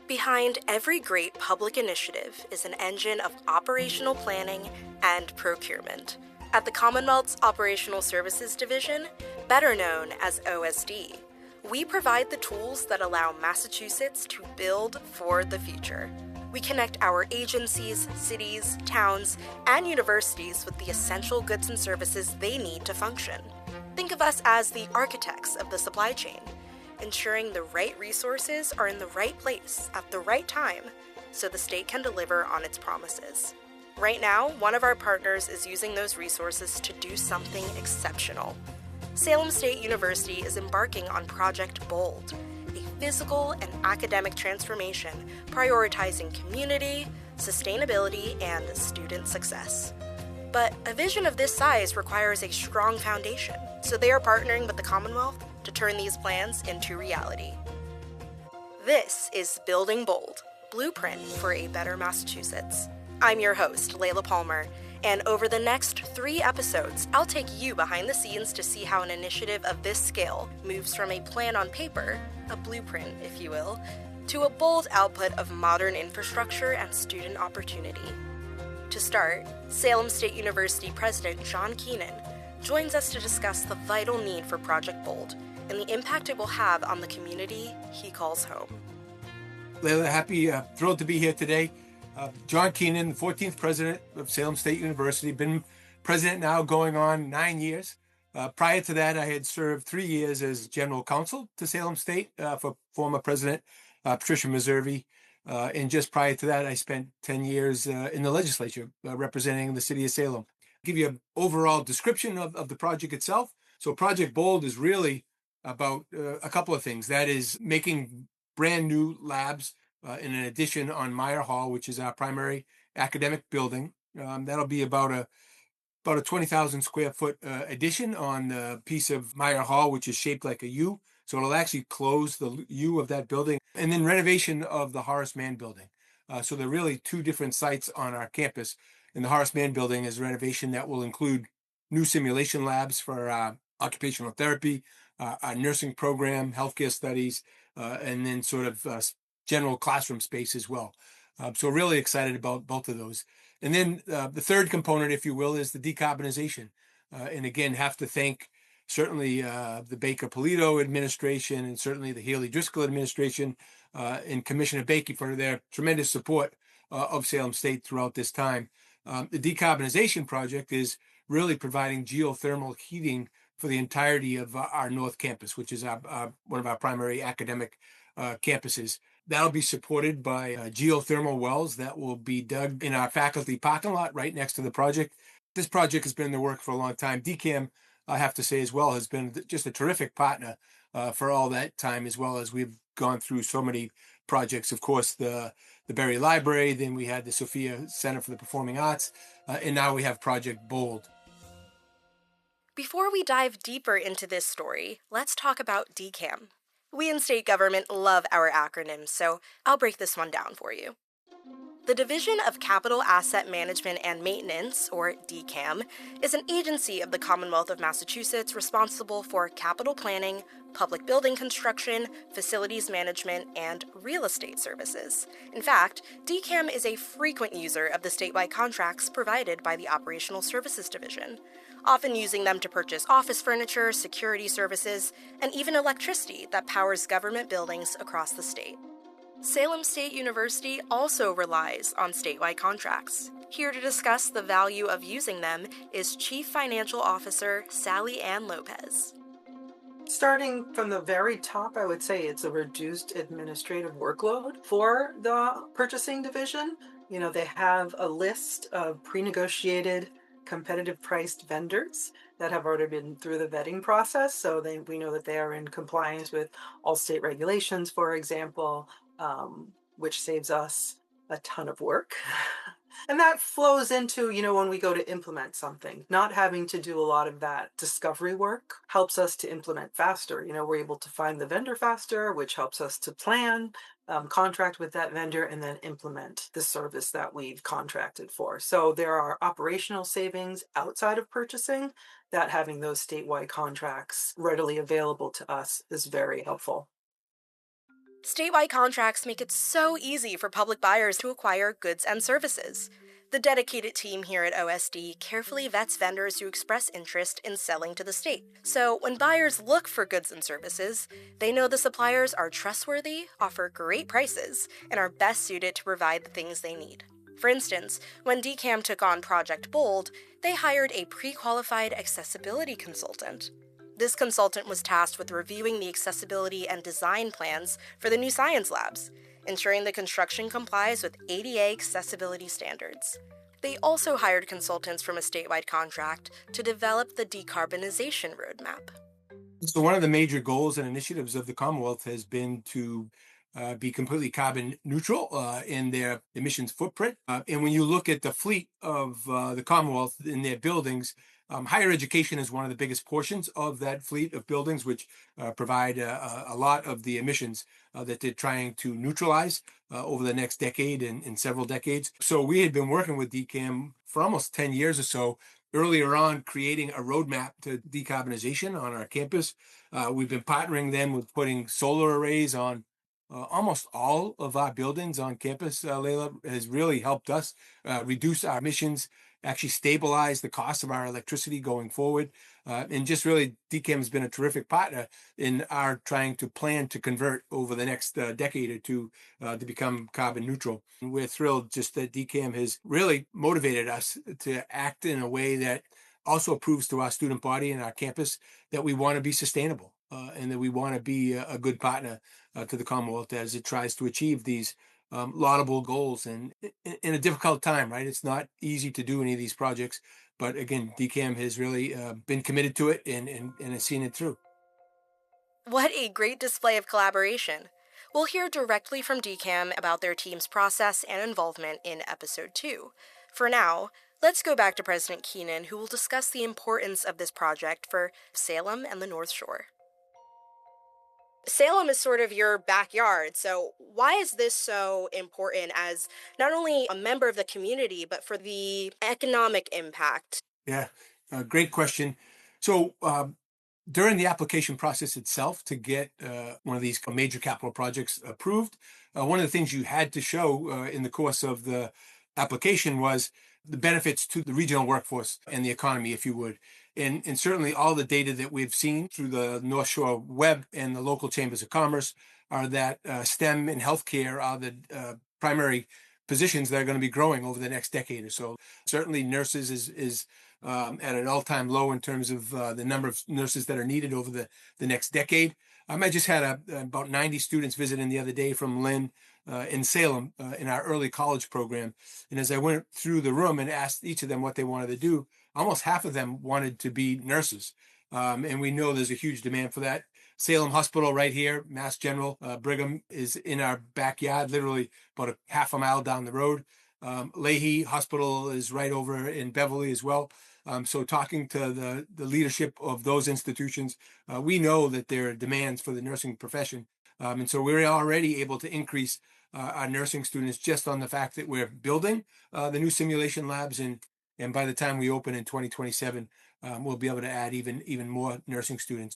Behind every great public initiative is an engine of operational planning and procurement. At the Commonwealth's Operational Services Division, better known as OSD, we provide the tools that allow Massachusetts to build for the future. We connect our agencies, cities, towns, and universities with the essential goods and services they need to function. Think of us as the architects of the supply chain, ensuring the right resources are in the right place at the right time so the state can deliver on its promises. Right now, one of our partners is using those resources to do something exceptional. Salem State University is embarking on Project BOLD, a physical and academic transformation prioritizing community, sustainability, and student success. But a vision of this size requires a strong foundation, so they are partnering with the Commonwealth to turn these plans into reality. This is Building Bold, Blueprint for a Better Massachusetts. I'm your host, Layla Palmer, and over the next 3 episodes, I'll take you behind the scenes to see how an initiative of this scale moves from a plan on paper, a blueprint, if you will, to a bold output of modern infrastructure and student opportunity. To start, Salem State University President John Keenan joins us to discuss the vital need for Project BOLD and the impact it will have on the community he calls home. Layla, thrilled to be here today. John Keenan, the 14th president of Salem State University, been president now going on 9 years. Prior to that, I had served 3 years as general counsel to Salem State for former president Patricia Meservey. And just prior to that, I spent 10 years in the legislature representing the city of Salem. I'll give you an overall description of the project itself. So Project BOLD is really about a couple of things. That is making brand new labs in an addition on Meier Hall, which is our primary academic building. That'll be about a 20,000 square foot addition on the piece of Meier Hall, which is shaped like a U. So it'll actually close the U of that building. And then renovation of the Horace Mann building. So there are really 2 different sites on our campus. In the Horace Mann building is renovation that will include new simulation labs for occupational therapy, our nursing program, healthcare studies, and then sort of general classroom space as well. So really excited about both of those. And then the third component, if you will, is the decarbonization. And again, have to thank certainly the Baker-Polito administration and certainly the Haley-Driscoll administration and Commissioner Bakey for their tremendous support of Salem State throughout this time. The decarbonization project is really providing geothermal heating for the entirety of our North Campus, which is one of our primary academic campuses. That'll be supported by geothermal wells that will be dug in our faculty parking lot right next to the project. This project has been in the work for a long time. DCAMM, I have to say as well, has been just a terrific partner for all that time, as well as we've gone through so many projects. Of course, the Berry Library, then we had the Sophia Center for the Performing Arts, and now we have Project BOLD. Before we dive deeper into this story, let's talk about DCAMM. We in state government love our acronyms, so I'll break this one down for you. The Division of Capital Asset Management and Maintenance, or DCAMM, is an agency of the Commonwealth of Massachusetts responsible for capital planning, public building construction, facilities management, and real estate services. In fact, DCAMM is a frequent user of the statewide contracts provided by the Operational Services Division, often using them to purchase office furniture, security services, and even electricity that powers government buildings across the state. Salem State University also relies on statewide contracts. Here to discuss the value of using them is Chief Financial Officer Sally Ann Lopez. Starting from the very top, I would say it's a reduced administrative workload for the purchasing division. You know, they have a list of pre-negotiated competitive priced vendors that have already been through the vetting process. So we know that they are in compliance with all state regulations, for example, which saves us a ton of work. And that flows into, when we go to implement something, not having to do a lot of that discovery work helps us to implement faster. We're able to find the vendor faster, which helps us to plan, contract with that vendor, and then implement the service that we've contracted for. So there are operational savings outside of purchasing that having those statewide contracts readily available to us is very helpful. Statewide contracts make it so easy for public buyers to acquire goods and services. The dedicated team here at OSD carefully vets vendors who express interest in selling to the state. So when buyers look for goods and services, they know the suppliers are trustworthy, offer great prices, and are best suited to provide the things they need. For instance, when DCAMM took on Project BOLD, they hired a pre-qualified accessibility consultant. This consultant was tasked with reviewing the accessibility and design plans for the new science labs, ensuring the construction complies with ADA accessibility standards. They also hired consultants from a statewide contract to develop the decarbonization roadmap. So one of the major goals and initiatives of the Commonwealth has been to be completely carbon neutral in their emissions footprint. And when you look at the fleet of the Commonwealth in their buildings, higher education is one of the biggest portions of that fleet of buildings, which provide a lot of the emissions that they're trying to neutralize over the next decade and several decades. So we had been working with DCAMM for almost 10 years or so, earlier on creating a roadmap to decarbonization on our campus. We've been partnering them with putting solar arrays on almost all of our buildings on campus. Layla has really helped us reduce our emissions, actually stabilize the cost of our electricity going forward. And just really, DCAMM has been a terrific partner in our trying to plan to convert over the next decade or two to become carbon neutral. And we're thrilled just that DCAMM has really motivated us to act in a way that also proves to our student body and our campus that we want to be sustainable and that we want to be a good partner to the Commonwealth as it tries to achieve these laudable goals and in a difficult time, right? It's not easy to do any of these projects, but again, DCAMM has really been committed to it and has seen it through. What a great display of collaboration! We'll hear directly from DCAMM about their team's process and involvement in Episode 2. For now, let's go back to President Keenan, who will discuss the importance of this project for Salem and the North Shore. Salem is sort of your backyard, so why is this so important as not only a member of the community, but for the economic impact? Yeah, great question. So during the application process itself to get one of these major capital projects approved, one of the things you had to show in the course of the application was the benefits to the regional workforce and the economy, if you would. And certainly all the data that we've seen through the North Shore Web and the local chambers of commerce are that STEM and healthcare are the primary positions that are going to be growing over the next decade or so. Certainly nurses is at an all-time low in terms of the number of nurses that are needed over the next decade. I just had about 90 students visiting the other day from Lynn in Salem in our early college program. And as I went through the room and asked each of them what they wanted to do, almost half of them wanted to be nurses. And we know there's a huge demand for that. Salem Hospital right here, Mass General Brigham is in our backyard, literally about a half a mile down the road. Leahy Hospital is right over in Beverly as well. So talking to the leadership of those institutions, we know that there are demands for the nursing profession. And so we're already able to increase our nursing students just on the fact that we're building the new simulation labs. And by the time we open in 2027, we'll be able to add even more nursing students.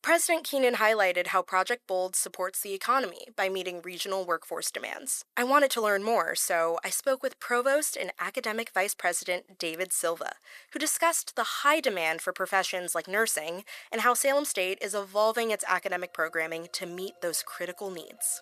President Keenan highlighted how Project BOLD supports the economy by meeting regional workforce demands. I wanted to learn more, so I spoke with Provost and Academic Vice President David Silva, who discussed the high demand for professions like nursing and how Salem State is evolving its academic programming to meet those critical needs.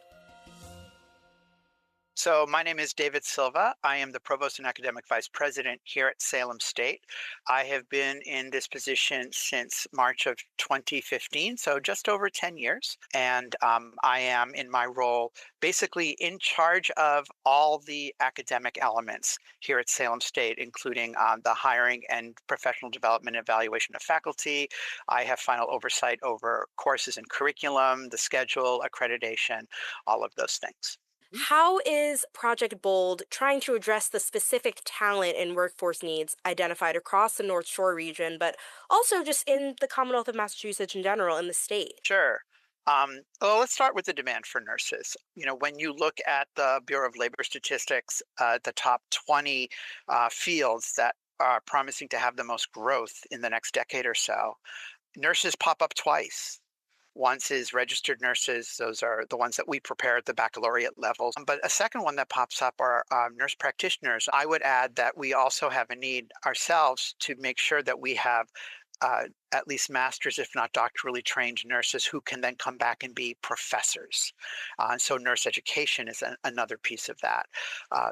So my name is David Silva. I am the Provost and Academic Vice President here at Salem State. I have been in this position since March of 2015, so just over 10 years. And I am in my role basically in charge of all the academic elements here at Salem State, including the hiring and professional development and evaluation of faculty. I have final oversight over courses and curriculum, the schedule, accreditation, all of those things. How is Project BOLD trying to address the specific talent and workforce needs identified across the North Shore region, but also just in the Commonwealth of Massachusetts in general, in the state? Sure. Well, let's start with the demand for nurses. You know, when you look at the Bureau of Labor Statistics, the top 20 fields that are promising to have the most growth in the next decade or so, nurses pop up twice. One is registered nurses. Those are the ones that we prepare at the baccalaureate levels. But a second one that pops up are nurse practitioners. I would add that we also have a need ourselves to make sure that we have at least masters, if not doctorally trained nurses who can then come back and be professors. So nurse education is another piece of that.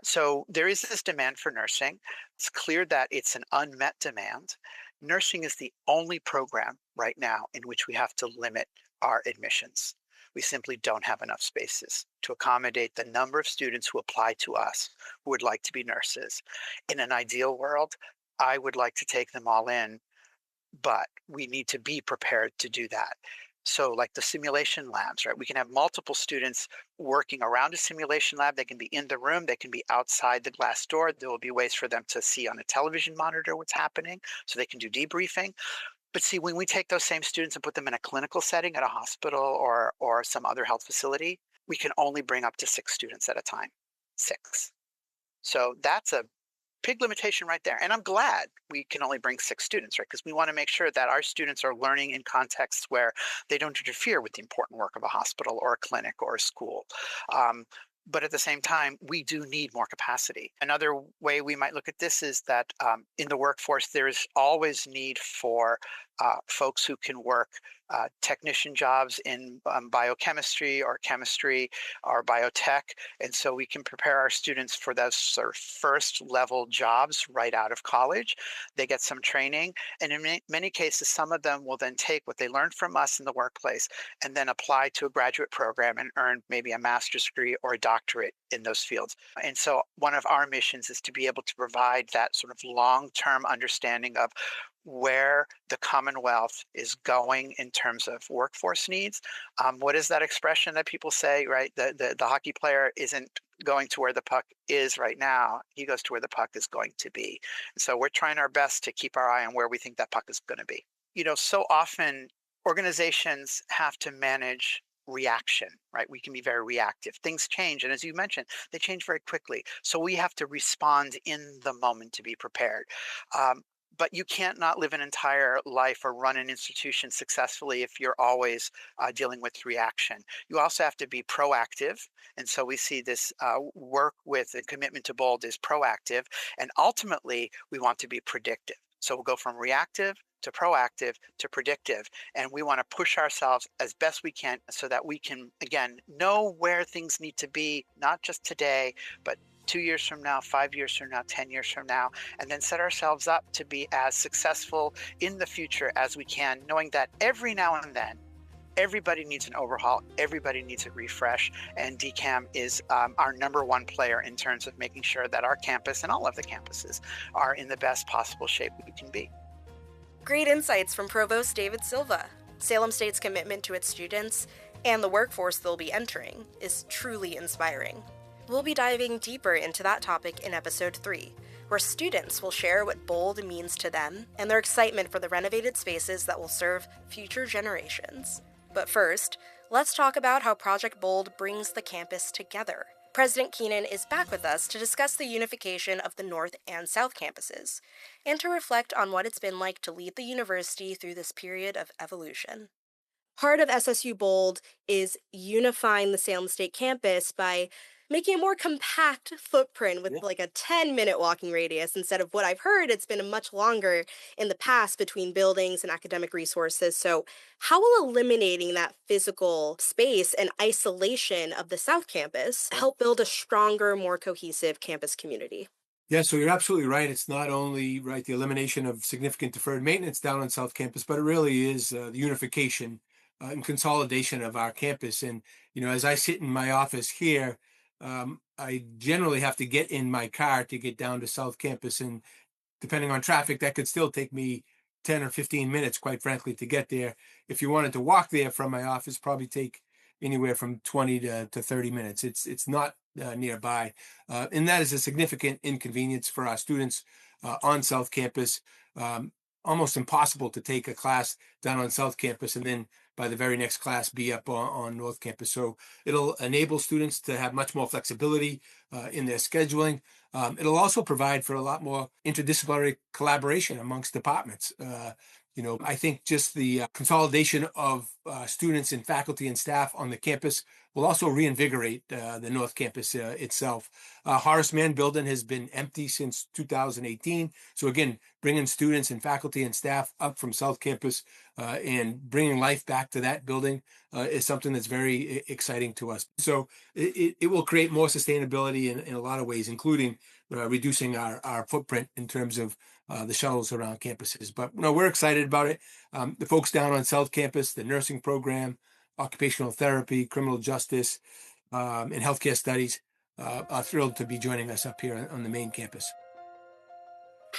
So there is this demand for nursing. It's clear that it's an unmet demand. Nursing is the only program right now in which we have to limit our admissions. We simply don't have enough spaces to accommodate the number of students who apply to us who would like to be nurses. In an ideal world, I would like to take them all in, but we need to be prepared to do that. So like the simulation labs, right? We can have multiple students working around a simulation lab. They can be in the room, they can be outside the glass door. There will be ways for them to see on a television monitor what's happening so they can do debriefing. But see, when we take those same students and put them in a clinical setting at a hospital or some other health facility, we can only bring up to 6 students at a time. 6. So that's a big limitation right there. And I'm glad we can only bring 6 students, right? Because we want to make sure that our students are learning in contexts where they don't interfere with the important work of a hospital or a clinic or a school. But at the same time, we do need more capacity. Another way we might look at this is that in the workforce, there is always need for folks who can work technician jobs in biochemistry or chemistry or biotech. And so we can prepare our students for those sort of first level jobs right out of college. They get some training. And in many cases, some of them will then take what they learned from us in the workplace and then apply to a graduate program and earn maybe a master's degree or a doctorate in those fields. And so one of our missions is to be able to provide that sort of long-term understanding of where the Commonwealth is going in terms of workforce needs. What is that expression that people say, right? The hockey player isn't going to where the puck is right now. He goes to where the puck is going to be. And so we're trying our best to keep our eye on where we think that puck is going to be. You know, so often organizations have to manage reaction, right? We can be very reactive. Things change. And as you mentioned, they change very quickly. So we have to respond in the moment to be prepared. But you can't not live an entire life or run an institution successfully if you're always dealing with reaction. You also have to be proactive. And so we see this work with a commitment to BOLD is proactive. And ultimately, we want to be predictive. So we'll go from reactive to proactive to predictive. And we want to push ourselves as best we can so that we can, again, know where things need to be, not just today, but 2 years from now, 5 years from now, 10 years from now, and then set ourselves up to be as successful in the future as we can, knowing that every now and then, everybody needs an overhaul, everybody needs a refresh, and DCAMM is our #1 player in terms of making sure that our campus and all of the campuses are in the best possible shape we can be. Great insights from Provost David Silva. Salem State's commitment to its students and the workforce they'll be entering is truly inspiring. We'll be diving deeper into that topic in episode 3, where students will share what BOLD means to them and their excitement for the renovated spaces that will serve future generations. But first, let's talk about how Project BOLD brings the campus together. President Keenan is back with us to discuss the unification of the North and South campuses, and to reflect on what it's been like to lead the university through this period of evolution. Part of SSU BOLD is unifying the Salem State campus by making a more compact footprint with like a 10-minute walking radius instead of what I've heard it's been a much longer in the past between buildings and academic resources. So how will eliminating that physical space and isolation of the South Campus help build a stronger, more cohesive campus community? Yeah, so you're absolutely right. It's not only right the elimination of significant deferred maintenance down on South Campus, but it really is the unification and consolidation of our campus. And, you know, as I sit in my office here, I generally have to get in my car to get down to South Campus, and depending on traffic, that could still take me 10 or 15 minutes, quite frankly, to get there. If you wanted to walk there from my office, probably take anywhere from 20 to 30 minutes. It's not nearby. And that is a significant inconvenience for our students on South Campus. Almost impossible to take a class down on South Campus and then by the very next class be up on North Campus. So it'll enable students to have much more flexibility in their scheduling. It'll also provide for a lot more interdisciplinary collaboration amongst departments. I think just the consolidation of students and faculty and staff on the campus will also reinvigorate the North Campus itself. Horace Mann building has been empty since 2018. So again, bringing students and faculty and staff up from South Campus and bringing life back to that building is something that's very exciting to us. So it will create more sustainability in a lot of ways, including reducing our footprint in terms of the shuttles around campuses. But we're excited about it. The folks down on South Campus, the nursing program, occupational therapy, criminal justice, and healthcare studies are thrilled to be joining us up here on the main campus.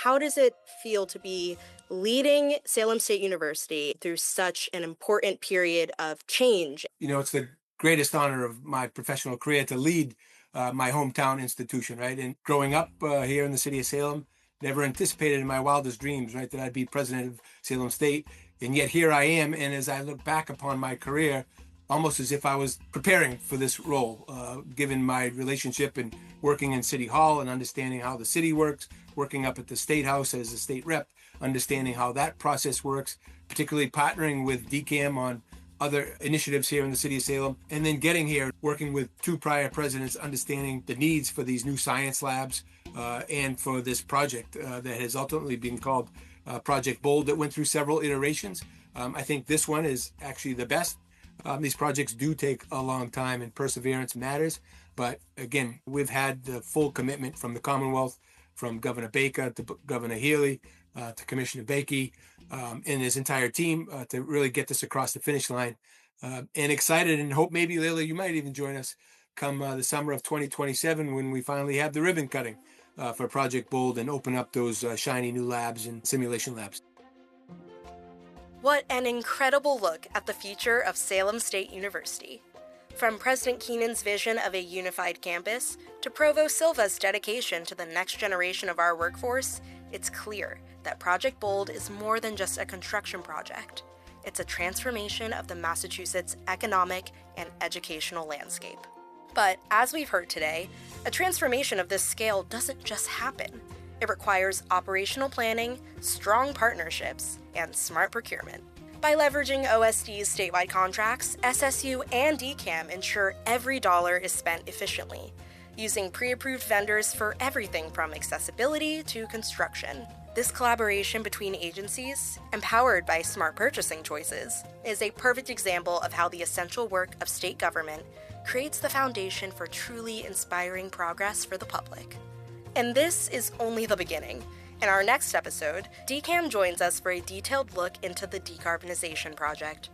How does it feel to be leading Salem State University through such an important period of change? It's the greatest honor of my professional career to lead my hometown institution, right? And growing up here in the city of Salem, never anticipated in my wildest dreams, right, that I'd be president of Salem State. And yet here I am. And as I look back upon my career, almost as if I was preparing for this role, given my relationship and working in City Hall and understanding how the city works, working up at the State House as a state rep, understanding how that process works, particularly partnering with DCAMM on other initiatives here in the city of Salem, and then getting here, working with two prior presidents, understanding the needs for these new science labs and for this project that has ultimately been called Project BOLD, that went through several iterations. I think this one is actually the best. These projects do take a long time and perseverance matters. But again, we've had the full commitment from the Commonwealth, from Governor Baker to Governor Healy to Commissioner Bakey and his entire team to really get this across the finish line. And excited and hope maybe, Leila, you might even join us come the summer of 2027 when we finally have the ribbon cutting for Project BOLD and open up those shiny new labs and simulation labs. What an incredible look at the future of Salem State University. From President Keenan's vision of a unified campus to Provost Silva's dedication to the next generation of our workforce, it's clear that Project BOLD is more than just a construction project. It's a transformation of the Massachusetts economic and educational landscape. But as we've heard today, a transformation of this scale doesn't just happen. It requires operational planning, strong partnerships, and smart procurement. By leveraging OSD's statewide contracts, SSU and DCAMM ensure every dollar is spent efficiently, using pre-approved vendors for everything from accessibility to construction. This collaboration between agencies, empowered by smart purchasing choices, is a perfect example of how the essential work of state government creates the foundation for truly inspiring progress for the public. And this is only the beginning. In our next episode, DCAMM joins us for a detailed look into the decarbonization project.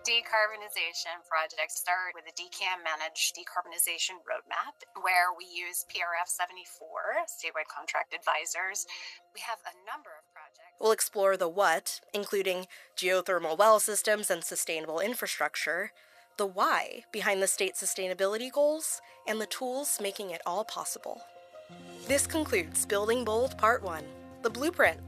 Decarbonization projects start with a DCAMM-managed decarbonization roadmap where we use PRF 74, statewide contract advisors. We have a number of projects. We'll explore the what, including geothermal well systems and sustainable infrastructure, the why behind the state's sustainability goals, and the tools making it all possible. This concludes Building BOLD Part 1, the blueprint.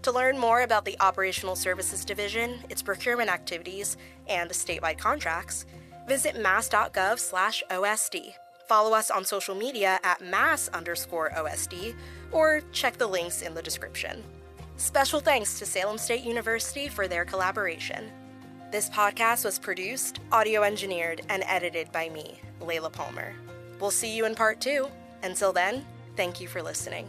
To learn more about the Operational Services Division, its procurement activities, and statewide contracts, visit mass.gov/OSD. Follow us on social media at mass_OSD, or check the links in the description. Special thanks to Salem State University for their collaboration. This podcast was produced, audio engineered, and edited by me, Leila Palmer. We'll see you in Part 2. Until then, thank you for listening.